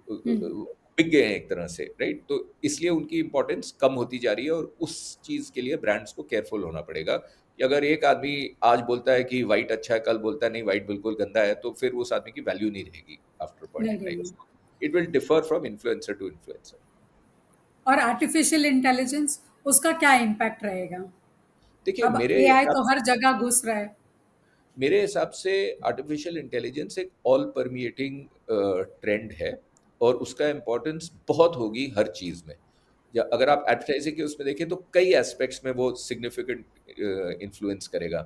बिक गए हैं एक तरह से, राइट? तो इसलिए उनकी इम्पोर्टेंस कम होती जा रही है, और उस चीज़ के लिए ब्रांड्स को केयरफुल होना पड़ेगा कि अगर एक आदमी आज बोलता है कि व्हाइट अच्छा है, कल बोलता है नहीं व्हाइट बिल्कुल गंदा है, तो फिर उस आदमी की वैल्यू नहीं रहेगी आफ्टर पॉइंट नहीं इन टाइम। रहेगी। It will differ from influencer to influencer. और आर्टिफिशियल इंटेलिजेंस, उसका क्या इम्पैक्ट रहेगा? देखिए, अब एआई तो हर जगह घुस रहा है। मेरे हिसाब से आर्टिफिशियल इंटेलिजेंस एक ऑल परमिएटिंग ट्रेंड है, और उसका इम्पोर्टेंस बहुत होगी हर चीज़ में। या अगर आप एडवर्टाइजिंग के उसमें देखें, तो कई एस्पेक्ट्स में वो सिग्निफिकेंट इन्फ्लुएंस करेगा।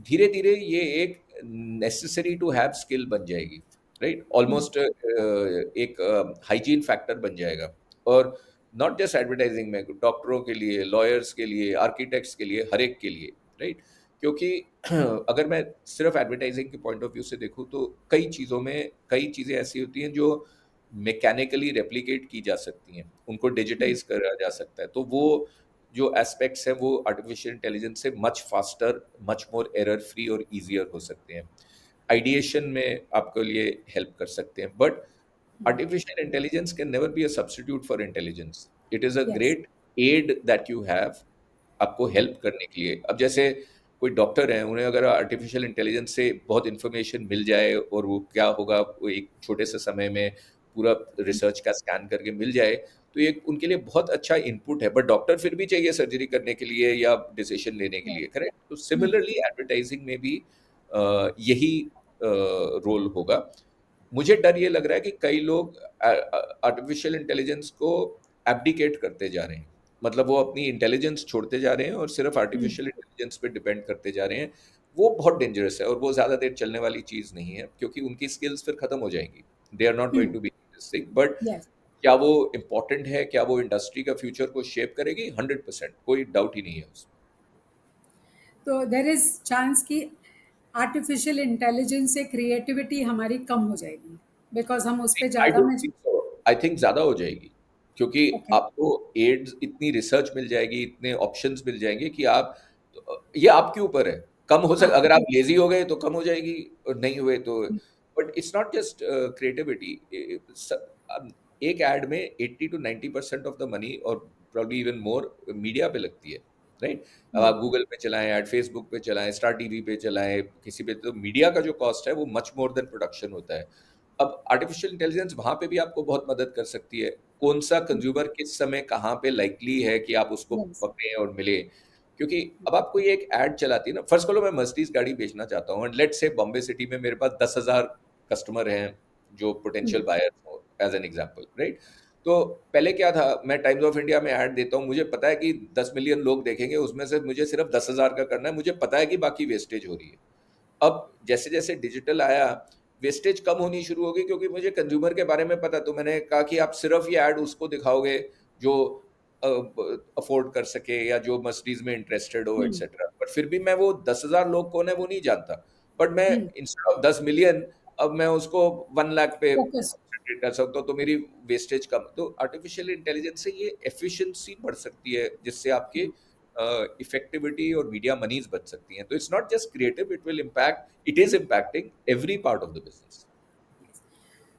धीरे-धीरे ये एक नेसेसरी टू हैव स्किल बन जाएगी, राइट? ऑलमोस्ट एक हाइजीन फैक्टर बन जाएगा, और नॉट जस्ट एडवर्टाइजिंग में, डॉक्टरों के लिए, लॉयर्स के लिए, आर्किटेक्ट्स के लिए, हर एक के लिए, राइट? क्योंकि अगर मैं सिर्फ एडवर्टाइजिंग के पॉइंट ऑफ व्यू से देखूँ, तो कई चीज़ें ऐसी होती हैं जो मैकेनिकली रेप्लिकेट की जा सकती हैं, उनको डिजिटाइज़ करा जा सकता है। तो वो जो एस्पेक्ट्स हैं, वो आर्टिफिशियल इंटेलिजेंस से much faster, much more error free और ईज़ियर हो सकते हैं। आइडिएशन में आपके लिए हेल्प कर सकते हैं, but artificial intelligence can never be a substitute for intelligence. It is a yes. Great aid that you have, आपको हेल्प करने के लिए। अब जैसे कोई डॉक्टर हैं, उन्हें अगर आर्टिफिशियल इंटेलिजेंस से बहुत इन्फॉर्मेशन मिल जाए और वो क्या होगा, वो एक छोटे से समय में पूरा रिसर्च का स्कैन करके मिल जाए, तो ये उनके लिए बहुत अच्छा इनपुट है। बट डॉक्टर फिर भी चाहिए सर्जरी करने के लिए या डिसीजन लेने के लिए, करेक्ट? तो सिमिलरली एडवर्टाइजिंग में भी यही रोल होगा। मुझे डर ये लग रहा है कि कई लोग आर्टिफिशियल इंटेलिजेंस को एब्डिकेट करते जा रहे हैं। मतलब वो अपनी इंटेलिजेंस छोड़ते जा रहे हैं और सिर्फ आर्टिफिशियल इंटेलिजेंस पे डिपेंड करते जा रहे हैं। वो बहुत डेंजरस है और वो ज़्यादा देर चलने वाली चीज़ नहीं है, क्योंकि उनकी स्किल्स फिर खत्म हो जाएंगी। They are not going to be this thing. But yes. क्या वो इम्पोर्टेंट है, क्या वो इंडस्ट्री का फ्यूचर को शेप करेगी? 100%, कोई डाउट ही नहीं है उसमें। तो देर इज चांस कि आर्टिफिशियल इंटेलिजेंस से क्रिएटिविटी हमारी कम हो जाएगी, बिकॉज हम उस पर आई ज़्यादा डोंट में। Think so. आई थिंक ज़्यादा हो जाएगी, क्योंकि ओके। आपको एड्स, इतनी रिसर्च मिल जाएगी, इतने ऑप्शंस मिल जाएंगे कि आप, ये आपके ऊपर है। कम हो सक हाँ। अगर आप लेज़ी हो गए तो कम हो जाएगी, और नहीं हुए तो। But it's not just creativity. एक ऐड में 80 टू 90% ऑफ द मनी, और प्रोबब्ली इवन मोर, मीडिया पे लगती है, राइट? अब आप गूगल पे चलाएं ऐड, फेसबुक पे चलाएं, स्टार टीवी पे चलाएं, किसी पे, तो मीडिया का जो कॉस्ट है वो मच मोर देन प्रोडक्शन होता है। अब आर्टिफिशियल इंटेलिजेंस वहाँ पे भी आपको बहुत मदद कर सकती है। कौन-सा कंज़्यूमर किस समय कहाँ पे लाइकली है कि आप उसको यस। पकड़ें और मिले। क्योंकि अब आप कोई एक ऐड चलाती है ना, फर्स्ट ऑफ ऑल मैं मर्सिडीज़ गाड़ी बेचना चाहता हूँ, and let's say Bombay city में मेरे पास 10,000 कस्टमर हैं, जो पोटेंशियल बायर्स हो, एज़ एन एग्ज़ाम्पल, राइट? तो पहले क्या था, मैं टाइम्स ऑफ इंडिया में ऐड देता हूँ, मुझे पता है कि 10 मिलियन लोग देखेंगे, उसमें से मुझे सिर्फ 10,000 का करना है, मुझे पता है कि बाकी वेस्टेज हो रही है। अब जैसे-जैसे डिजिटल आया, वेस्टेज कम होनी शुरू हो गई, क्योंकि मुझे कंज़्यूमर के बारे में पता। तो मैंने कहा कि आप सिर्फ़ ये ऐड उसको दिखाओगे जो अफ़ोर्ड कर सके या जो मर्सिडीज़ में इंटरेस्टेड हो, एटसेट्रा। बट फिर भी मैं वो 10,000 लोग कौन है वो नहीं जानता। बट मैं इंस्टेड ऑफ 10 मिलियन, अब मैं उसको 1 लाख पे फोकस। कंसंट्रेट कर सकता हूँ, तो मेरी वेस्टेज कम। तो आर्टिफ़िशियल इंटेलिजेंस से ये एफ़िशिएंसी बढ़ सकती है, जिससे आपके इफेक्टिविटी और मीडिया मनीज बच सकती हैं। तो it's not just creative, it will impact, it is impacting every part of the business.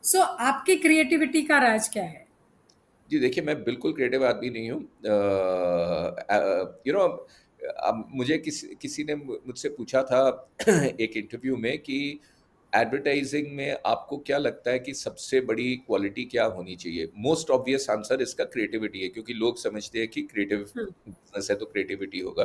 So आपकी क्रिएटिविटी का राज क्या है? जी देखिए, मैं बिल्कुल क्रिएटिव आदमी नहीं हूँ। यू नो, अब मुझे किसी ने मुझसे पूछा था एक इंटरव्यू में कि एडवर्टाइजिंग में आपको क्या लगता है कि सबसे बड़ी क्वालिटी क्या होनी चाहिए? मोस्ट ऑब्वियस आंसर इसका क्रिएटिविटी है, क्योंकि लोग समझते हैं कि क्रिएटिव बिजनेस है तो क्रिएटिविटी होगा।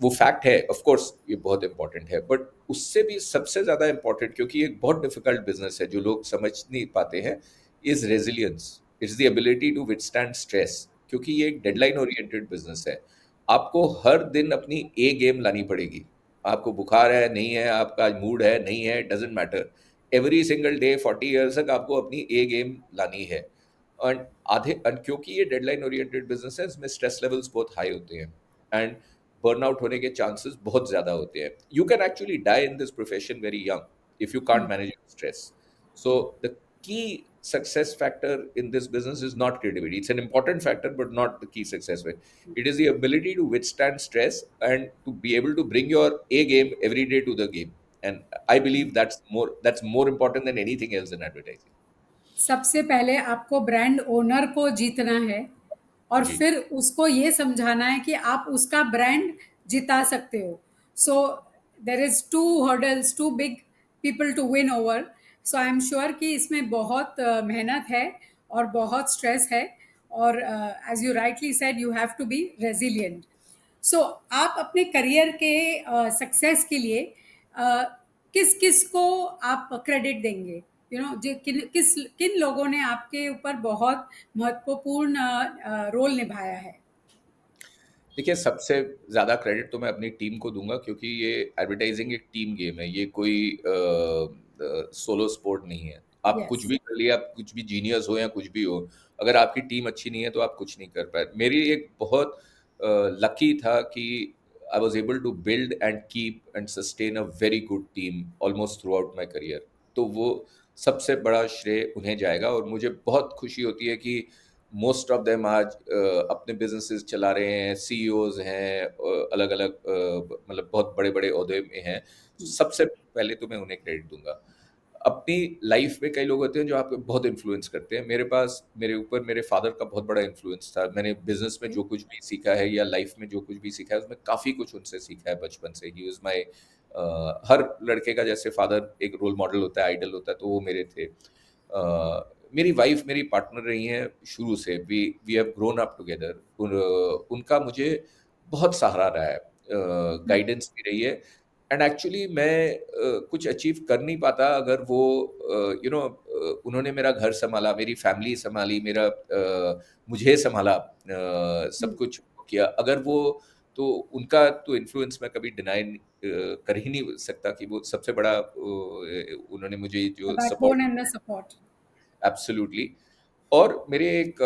वो फैक्ट है, ऑफ कोर्स ये बहुत इंपॉर्टेंट है, बट उससे भी सबसे ज़्यादा इंपॉर्टेंट, क्योंकि ये एक बहुत डिफिकल्ट बिजनेस है जो लोग समझ नहीं पाते हैं, is resilience. It's the ability to withstand stress, क्योंकि ये एक डेडलाइन ओरिएंटेड बिजनेस है। आपको हर दिन अपनी ए गेम लानी पड़ेगी। आपको बुखार है, नहीं है, आपका आज मूड है, नहीं है, doesn't matter. Every single day 40 years तक आपको अपनी ए गेम लानी है। और क्योंकि ये डेडलाइन ओरिएंटेड बिजनेस है, इसमें स्ट्रेस लेवल्स बहुत हाई होते हैं, एंड बर्नआउट होने के चांसेस बहुत ज़्यादा होते हैं। You can actually die in this profession very young if you can't manage your stress. So the key success factor in this business is not creativity. It's an important factor, but not the key success factor. It is the ability to withstand stress and to be able to bring your A game every day to the game. And I believe that's more important than anything else in advertising. सबसे पहले आपको brand owner को जीतना है, और जी। फिर उसको ये समझाना है कि आप उसका ब्रांड जिता सकते हो। So there is two hurdles, two big people to win over. So I am sure कि इसमें बहुत मेहनत है और बहुत स्ट्रेस है, और as you rightly said, you have to be resilient. So आप अपने करियर के सक्सेस के लिए किस किस को आप क्रेडिट देंगे? यू नो, जो किन लोगों ने आपके ऊपर बहुत महत्वपूर्ण रोल निभाया है? देखिए, सबसे ज़्यादा क्रेडिट तो मैं अपनी टीम को दूँगा, क्योंकि ये एडवर्टाइज़िंग एक टीम गेम है, ये कोई सोलो स्पोर्ट नहीं है। आप कुछ यस। भी कर लिए, आप कुछ भी जीनियस हो या कुछ भी हो, अगर आपकी टीम अच्छी नहीं है तो आप कुछ नहीं कर पाए। मेरी एक बहुत लकी था कि I was able to build and keep and sustain a very good team almost throughout my career. तो वो सबसे बड़ा श्रेय उन्हें जाएगा, और मुझे बहुत खुशी होती है कि मोस्ट ऑफ देम आज अपने बिजनेसेस चला रहे हैं, सीईओज हैं, अलग-अलग मतलब बहुत बड़े-बड़े ओहदे में हैं। सबसे पहले तो मैं उन्हें क्रेडिट दूँगा। अपनी लाइफ में कई लोग होते हैं जो आपको बहुत इन्फ्लुएंस करते हैं। मेरे ऊपर मेरे फादर का बहुत बड़ा इन्फ्लुएंस था। मैंने बिजनेस में जो कुछ भी सीखा है या लाइफ में जो कुछ भी सीखा है उसमें काफ़ी कुछ उनसे सीखा है बचपन से। ही इज़ माई हर लड़के का जैसे फादर एक रोल मॉडल होता है, आइडल होता है, तो वो मेरे थे। मेरी वाइफ मेरी पार्टनर रही हैं शुरू से। We we have grown up together. उनका मुझे बहुत सहारा रहा है, गाइडेंस भी रही है। एंड एक्चुअली मैं कुछ अचीव कर नहीं पाता अगर वो उन्होंने मेरा घर संभाला, मेरी फैमिली संभाली, मुझे संभाला, सब कुछ किया। अगर वो तो उनका तो इन्फ्लुएंस मैं कभी डिनाई कर ही नहीं सकता कि वो सबसे बड़ा उन्होंने मुझे The जो support. backbone and the support. Absolutely. और मेरे एक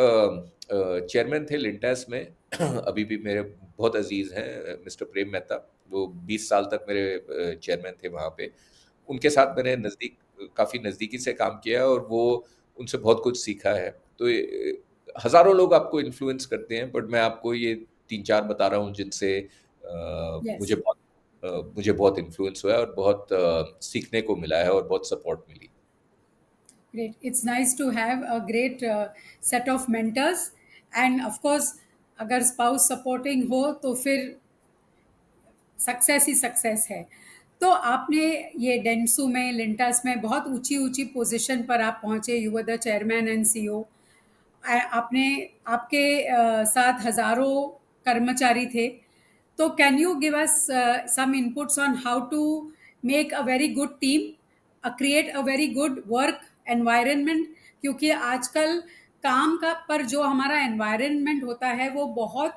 चेयरमैन थे लिंटेस में अभी भी मेरे बहुत अजीज हैं, मिस्टर प्रेम मेहता। वो 20 साल तक मेरे चेयरमैन थे वहाँ पे। उनके साथ मैंने काफ़ी नज़दीकी से काम किया है और वो उनसे बहुत कुछ सीखा है। तो हज़ारों लोग आपको इन्फ्लुएंस करते हैं, बट मैं आपको ये 3-4 बता रहा हूँ जिनसे Yes. मुझे बहुत इन्फ्लुएंस हुआ है और बहुत सीखने को मिला है और बहुत सपोर्ट मिली। Great. It's nice to have a great set of mentors. And of course, अगर spouse supporting हो तो फिर सक्सेस ही सक्सेस है। तो आपने ये डेंसू में, लिंटास में बहुत ऊंची ऊंची पोजीशन पर आप पहुंचे। You were the chairman and CEO. आपने आपके साथ हजारों कर्मचारी थे। तो can you give us some inputs on how to make a very good team, create a very good work environment? क्योंकि आजकल काम का पर जो हमारा एनवायरनमेंट होता है वो बहुत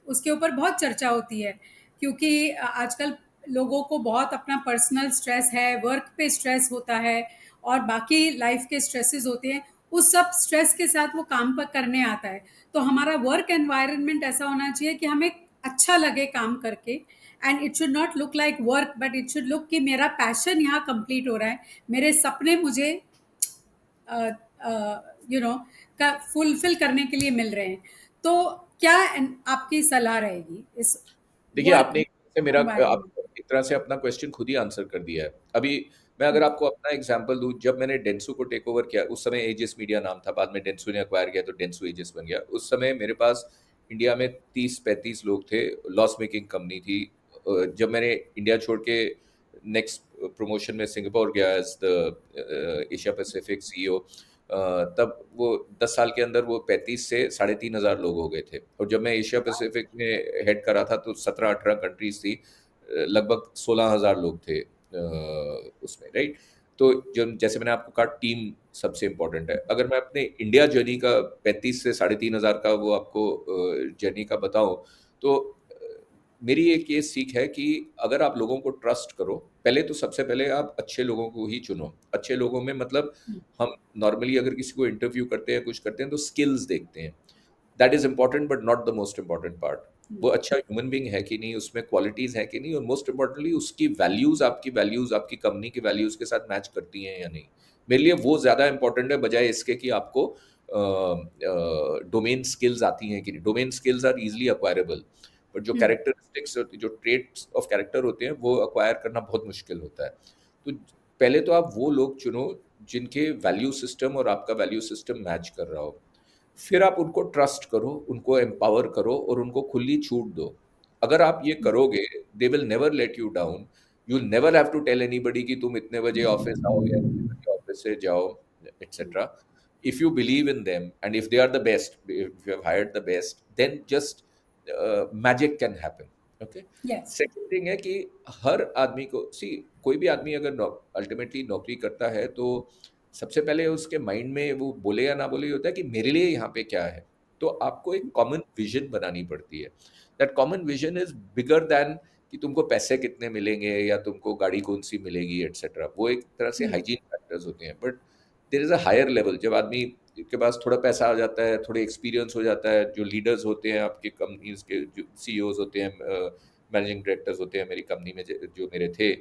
उसके ऊपर बहुत चर्चा होती है। क्योंकि आजकल लोगों को बहुत अपना पर्सनल स्ट्रेस है, वर्क पे स्ट्रेस होता है और बाकी लाइफ के स्ट्रेसेस होते हैं। उस सब स्ट्रेस के साथ वो काम पर करने आता है। तो हमारा वर्क एनवायरनमेंट ऐसा होना चाहिए कि हमें अच्छा लगे काम करके। And it should not look like work, but it should look कि मेरा पैशन यहाँ कंप्लीट हो रहा है, मेरे सपने मुझे यू नो का फुलफिल करने के लिए मिल रहे हैं। तो क्या आपकी सलाह रहेगी इस देखिए, वर्क आपने आप एनवायरनमेंट? एक तरह से अपना क्वेश्चन खुद ही आंसर कर दिया है। अभी मैं अगर आपको अपना एग्जांपल दूँ, जब मैंने डेंसू को टेक ओवर किया, उस समय एजिस मीडिया नाम था, बाद में डेंसू ने एक्वायर किया तो डेंसू एजिस बन गया। उस समय मेरे पास इंडिया में 30-35 लोग थे, लॉस मेकिंग कंपनी थी। जब मैंने इंडिया छोड़ के नेक्स्ट प्रमोशन में सिंगापुर गया as the Asia Pacific CEO, तब वो 10 साल के अंदर वो 35 से 3,500 लोग हो गए थे। और जब मैं एशिया पैसिफिक में हेड कर रहा था तो 17-18 कंट्रीज थी, लगभग 16,000 लोग थे उसमें, राइट? तो जब जैसे मैंने आपको कहा टीम सबसे इम्पोर्टेंट है। अगर मैं अपने इंडिया जर्नी का 35 से 3,500 का वो आपको जर्नी का बताऊँ, तो मेरी एक ये सीख है कि अगर आप लोगों को ट्रस्ट करो, पहले तो सबसे पहले आप अच्छे लोगों को ही चुनो। अच्छे लोगों में मतलब हम नॉर्मली अगर किसी को इंटरव्यू करते हैं, कुछ करते हैं तो स्किल्स देखते हैं। That is important but not the most important part. वो अच्छा ह्यूमन बीइंग है कि नहीं, उसमें क्वालिटीज़ हैं कि नहीं, और मोस्ट इम्पोर्टेंटली उसकी वैल्यूज़, आपकी कंपनी की वैल्यूज़ के साथ मैच करती हैं या नहीं। मेरे लिए वो ज़्यादा इम्पोर्टेंट है बजाय इसके कि आपको डोमेन स्किल्स आती हैं कि नहीं। Domain skills are easily acquirable, but जो कैरेक्टरिस्टिक्स होती जो ट्रेट्स ऑफ कैरेक्टर होते हैं वो एक्वायर करना बहुत मुश्किल होता है। तो पहले तो आप वो लोग चुनो जिनके वैल्यू सिस्टम और आपका वैल्यू सिस्टम मैच कर रहा हो। फिर आप उनको ट्रस्ट करो, उनको एम्पावर करो और उनको खुली छूट दो। अगर आप ये करोगे, they will never let you down. You will never have to tell anybody कि तुम इतने बजे ऑफिस आओ या इतने बजे ऑफिस से जाओ, etcetera. If you believe in them and if they are the best, if you have hired the best, then just magic can happen. Okay. Yes. Second thing है कि हर आदमी को कोई भी आदमी अगर अल्टीमेटली नौकरी करता है तो सबसे पहले उसके माइंड में वो बोले या ना बोले ये होता है कि मेरे लिए यहाँ पे क्या है। तो आपको एक कॉमन विजन बनानी पड़ती है। That common vision is bigger than कि तुमको पैसे कितने मिलेंगे या तुमको गाड़ी कौन सी मिलेगी एटसेट्रा। वो एक तरह से हाइजीन फैक्टर्स होते हैं, but there is a higher level. जब आदमी के पास थोड़ा पैसा आ जाता है, थोड़े एक्सपीरियंस हो जाता है, जो लीडर्स होते हैं आपके कंपनीज के, जो सीईओज होते हैं, मैनेजिंग डायरेक्टर्स होते हैं मेरी कंपनी में जो मेरे थे,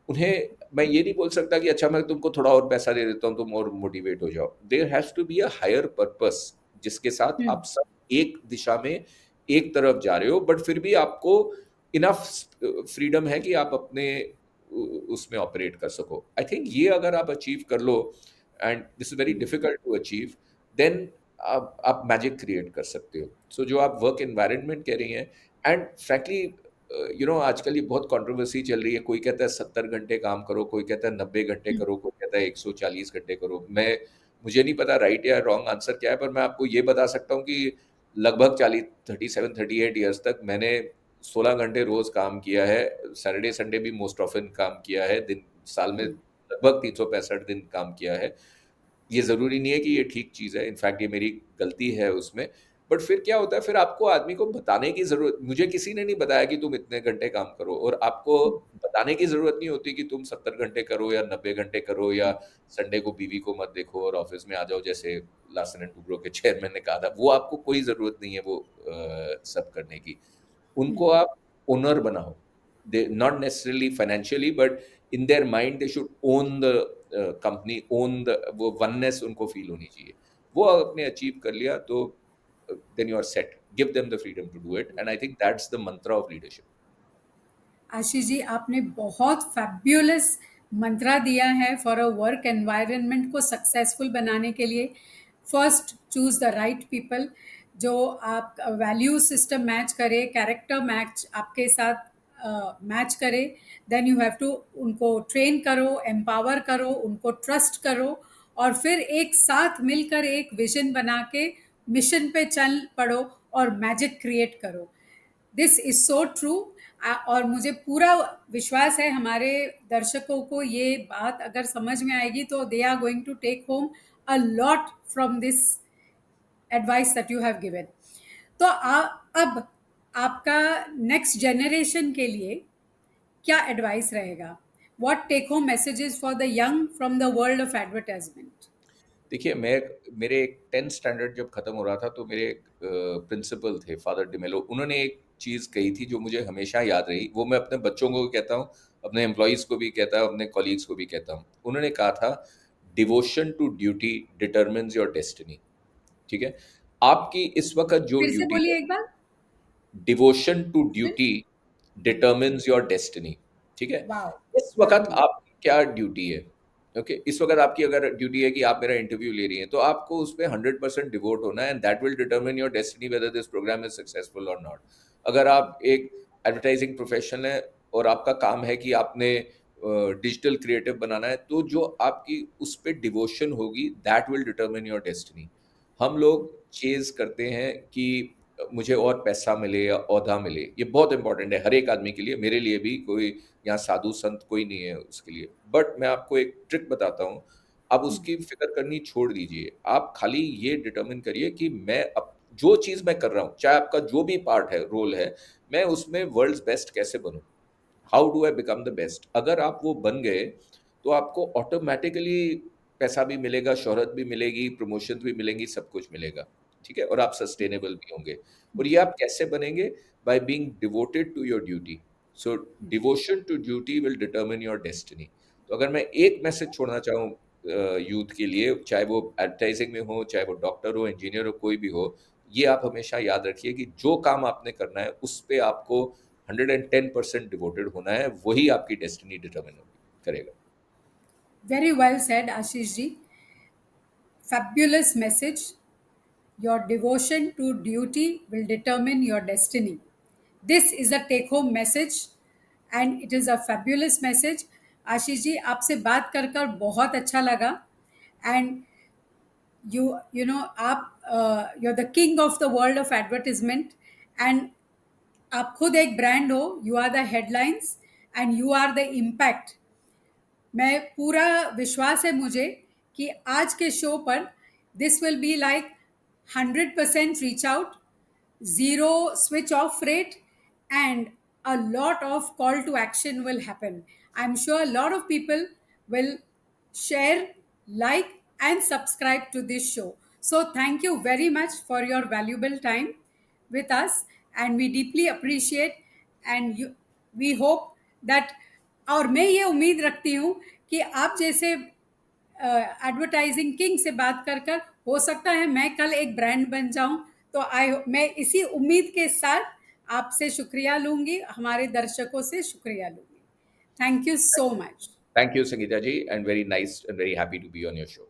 उन्हें मैं ये नहीं बोल सकता कि अच्छा मैं तुमको थोड़ा और पैसा दे देता हूँ तुम और मोटिवेट हो जाओ। There has to be a higher purpose जिसके साथ आप सब एक दिशा में एक तरफ जा रहे हो, बट फिर भी आपको इनफ फ्रीडम है कि आप अपने उसमें ऑपरेट कर सको। आई थिंक ये अगर आप अचीव कर लो, and this is very difficult to achieve, then आप मैजिक क्रिएट कर सकते हो। सो जो आप वर्क एनवायरनमेंट कह रही हैं, एंड फ्रैंकली आजकल ये बहुत कंट्रोवर्सी चल रही है, कोई कहता है 70 घंटे काम करो, कोई कहता है 90 घंटे करो, कोई कहता है 140 घंटे करो। मुझे नहीं पता राइट या रॉन्ग आंसर क्या है, पर मैं आपको ये बता सकता हूँ कि लगभग 37-38 ईयर्स तक मैंने 16 घंटे रोज काम किया है। सैटरडे संडे भी मोस्ट ऑफन काम किया है, दिन साल में लगभग 365 दिन काम किया है। ये ज़रूरी नहीं है कि ये ठीक चीज़ है, इनफैक्ट ये मेरी गलती है उसमें। बट फिर क्या होता है, फिर आपको आदमी को बताने की ज़रूरत, मुझे किसी ने नहीं बताया कि तुम इतने घंटे काम करो, और आपको बताने की ज़रूरत नहीं होती कि तुम 70 घंटे करो या 90 घंटे करो, या संडे को बीवी को मत देखो और ऑफिस में आ जाओ, जैसे लार्सन एंड टुब्रो के चेयरमैन ने कहा था। वो आपको कोई ज़रूरत नहीं है वो सब करने की। उनको आप ओनर बनाओ, they not necessarily financially, but in their mind they should own the company, own the, वो वननेस उनको फील होनी चाहिए। वो आपने अचीव कर लिया तो then you are set. Give them the freedom to do it, and I think that's the mantra of leadership. Ashish ji, आपने बहुत फैब्युलस मंत्रा दिया है फॉर अ वर्क एनवायरनमेंट को सक्सेसफुल बनाने के लिए। First, choose the right people जो आप वैल्यू सिस्टम मैच करे, कैरेक्टर मैच आपके साथ मैच करे। देन यू हैव टू उनको ट्रेन करो, एम्पावर करो, उनको ट्रस्ट करो, और फिर एक साथ मिलकर एक विजन बना के मिशन पे चल पड़ो और मैजिक क्रिएट करो। This is so true. और मुझे पूरा विश्वास है हमारे दर्शकों को ये बात अगर समझ में आएगी तो they are going to take home a lot from this advice that you have given. तो अब आपका नेक्स्ट जनरेशन के लिए क्या एडवाइस रहेगा? What take home messages for the young from the world of advertisement? देखिए, मेरे 10th स्टैंडर्ड जब खत्म हो रहा था, तो मेरे एक प्रिंसिपल थे, फादर डिमेलो। उन्होंने एक चीज़ कही थी जो मुझे हमेशा याद रही। वो मैं अपने बच्चों को भी कहता हूँ, अपने एम्प्लॉयज़ को भी कहता हूँ, अपने कॉलीग्स को भी कहता हूँ। उन्होंने कहा था, devotion to duty determines your destiny. ठीक है? आपकी इस वक़्त जो फिर से ड्यूटी है, बोलिए एक बार। Devotion to duty determines your destiny. ठीक है? वाओ। इस वक़्त आपकी क्या ड्यूटी है? ओके, इस वक़्त आपकी अगर ड्यूटी है कि आप मेरा इंटरव्यू ले रही हैं, तो आपको उसपे 100% डिवोट होना है, and that will determine your destiny whether this program is successful और नॉट। अगर आप एक एडवर्टाइजिंग प्रोफेशन है और आपका काम है कि आपने डिजिटल क्रिएटिव बनाना है, तो जो आपकी उस पे डिवोशन होगी, that will determine your destiny. हम लोग चेज़ करते हैं कि मुझे और पैसा मिले या ओहदा मिले, ये बहुत इंपॉर्टेंट है हर एक आदमी के लिए, मेरे लिए भी। कोई यहाँ साधु संत कोई नहीं है उसके लिए। बट मैं आपको एक ट्रिक बताता हूँ, आप उसकी फिक्र करनी छोड़ दीजिए। आप खाली ये डिटरमिन करिए कि मैं अब जो चीज़ मैं कर रहा हूँ, चाहे आपका जो भी पार्ट है, रोल है, मैं उसमें वर्ल्ड्स बेस्ट कैसे बनूँ? How do I become the best? अगर आप वो बन गए, तो आपको ऑटोमैटिकली पैसा भी मिलेगा, शोहरत भी मिलेगी, प्रमोशंस भी मिलेंगी, सब कुछ मिलेगा, ठीक है? और आप सस्टेनेबल भी होंगे। और ये आप कैसे बनेंगे? By being devoted to your duty. So devotion to duty will determine your destiny. तो अगर मैं एक मैसेज छोड़ना चाहूँ यूथ के लिए, चाहे वो एडवर्टाइजिंग में हो, चाहे वो डॉक्टर हो, इंजीनियर हो, कोई भी हो, ये आप हमेशा याद रखिए कि जो काम आपने करना है, उस पे आपको 110% डिवोटेड होना है, वही आपकी डेस्टिनी डिटरमिन होगी करेगा। Very well said Ashish ji. Fabulous message. Your devotion to duty will determine your destiny. This is a take home message and it is a fabulous message. Ashish ji, आपसे बात कर कर बहुत अच्छा लगा। एंड यू नो आप you are the king of the world of advertisement. And आप खुद एक ब्रांड हो। You are the headlines and you are the impact. मैं पूरा विश्वास है मुझे कि आज के शो पर this will be like 100% reach out, zero switch off rate, and a lot of call to action will happen. I'm sure a lot of people will share, like, and subscribe to this show. So thank you very much for your valuable time with us, and we deeply appreciate, and we hope that, और मैं ये उम्मीद रखती हूँ कि आप जैसे advertising king से बात कर कर हो सकता है मैं कल एक ब्रांड बन जाऊं। तो मैं इसी उम्मीद के साथ आपसे शुक्रिया लूंगी, हमारे दर्शकों से शुक्रिया लूंगी। Thank you so much. Thank you, Sangeeta ji, and very nice and very happy to be on your show.